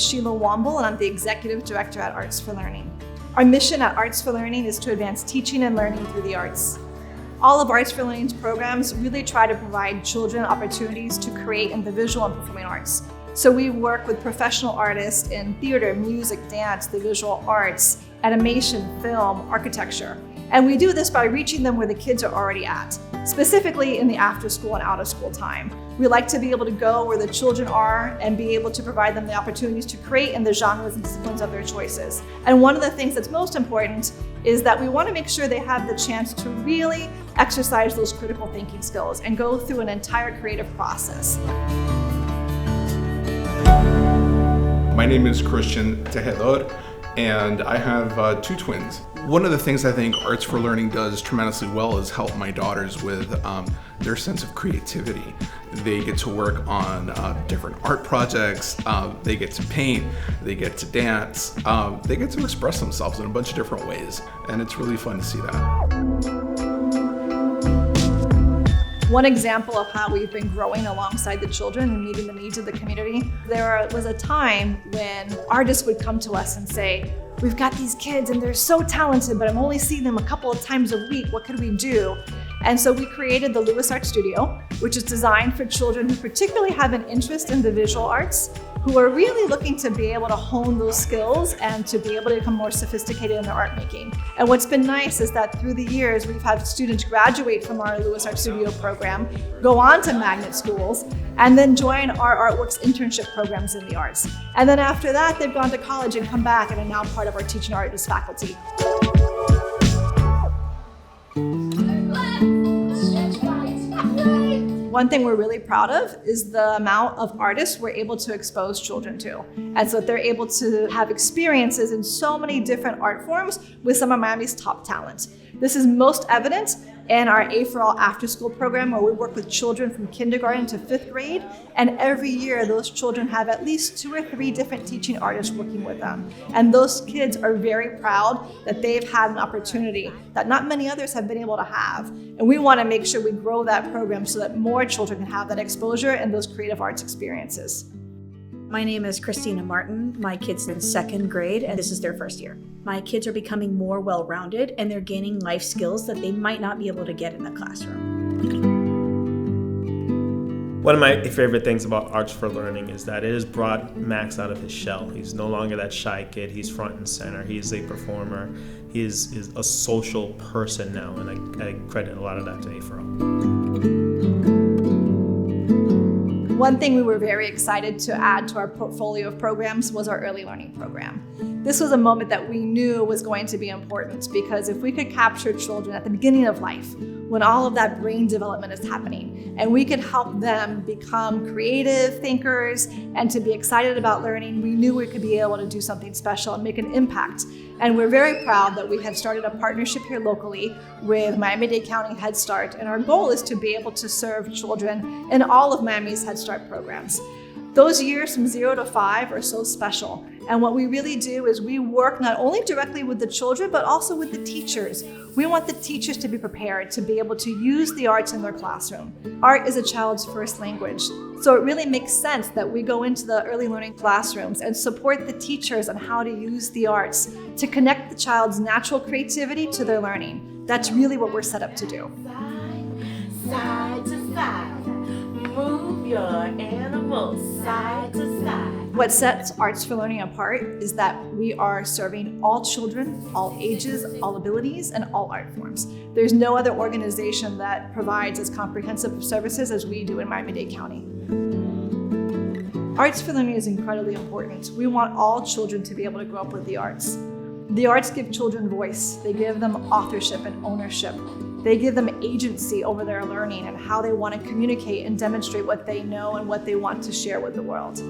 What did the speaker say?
is Sheila Womble, and I'm the Executive Director at Arts for Learning. Our mission at Arts for Learning is to advance teaching and learning through the arts. All of Arts for Learning's programs really try to provide children opportunities to create in the visual and performing arts. So we work with professional artists in theater, music, dance, the visual arts, animation, film, architecture. And we do this by reaching them where the kids are already at, specifically in the after school and out of school time. We like to be able to go where the children are and be able to provide them the opportunities to create in the genres and disciplines of their choices. And one of the things that's most important is that we want to make sure they have the chance to really exercise those critical thinking skills and go through an entire creative process. My name is Christian Tejedor, and I have 2 twins. One of the things I think Arts for Learning does tremendously well is help my daughters with their sense of creativity. They get to work on different art projects, they get to paint, they get to dance, they get to express themselves in a bunch of different ways, and it's really fun to see that. One example of how we've been growing alongside the children and meeting the needs of the community, there was a time when artists would come to us and say, we've got these kids and they're so talented, but I'm only seeing them a couple of times a week. What could we do? And so we created the Lewis Art Studio, which is designed for children who particularly have an interest in the visual arts, who are really looking to be able to hone those skills and to be able to become more sophisticated in their art making. And what's been nice is that through the years, we've had students graduate from our Lewis Art Studio program, go on to magnet schools, and then join our Artworks internship programs in the arts. And then after that, they've gone to college and come back and are now part of our teaching artist faculty. One thing we're really proud of is the amount of artists we're able to expose children to. And so they're able to have experiences in so many different art forms with some of Miami's top talent. This is most evident in our A4L after-school program, where we work with children from kindergarten to 5th grade. And every year, those children have at least 2 or 3 different teaching artists working with them. And those kids are very proud that they've had an opportunity that not many others have been able to have. And we want to make sure we grow that program so that more children can have that exposure and those creative arts experiences. My name is Christina Martin. My kids are in 2nd grade, and this is their 1st year. My kids are becoming more well-rounded, and they're gaining life skills that they might not be able to get in the classroom. One of my favorite things about Arts for Learning is that it has brought Max out of his shell. He's no longer that shy kid. He's front and center. He's a performer. He is a social person now, and I credit a lot of that to A4L. One thing we were very excited to add to our portfolio of programs was our early learning program. This was a moment that we knew was going to be important, because if we could capture children at the beginning of life, when all of that brain development is happening, and we could help them become creative thinkers and to be excited about learning, we knew we could be able to do something special and make an impact. And we're very proud that we have started a partnership here locally with Miami-Dade County Head Start, and our goal is to be able to serve children in all of Miami's Head Start programs. Those years from 0 to 5 are so special. And what we really do is we work not only directly with the children, but also with the teachers. We want the teachers to be prepared to be able to use the arts in their classroom. Art is a child's first language. So it really makes sense that we go into the early learning classrooms and support the teachers on how to use the arts to connect the child's natural creativity to their learning. That's really what we're set up to do. Side to side, move your animals side to side. What sets Arts for Learning apart is that we are serving all children, all ages, all abilities, and all art forms. There's no other organization that provides as comprehensive services as we do in Miami-Dade County. Arts for Learning is incredibly important. We want all children to be able to grow up with the arts. The arts give children voice. They give them authorship and ownership. They give them agency over their learning and how they want to communicate and demonstrate what they know and what they want to share with the world.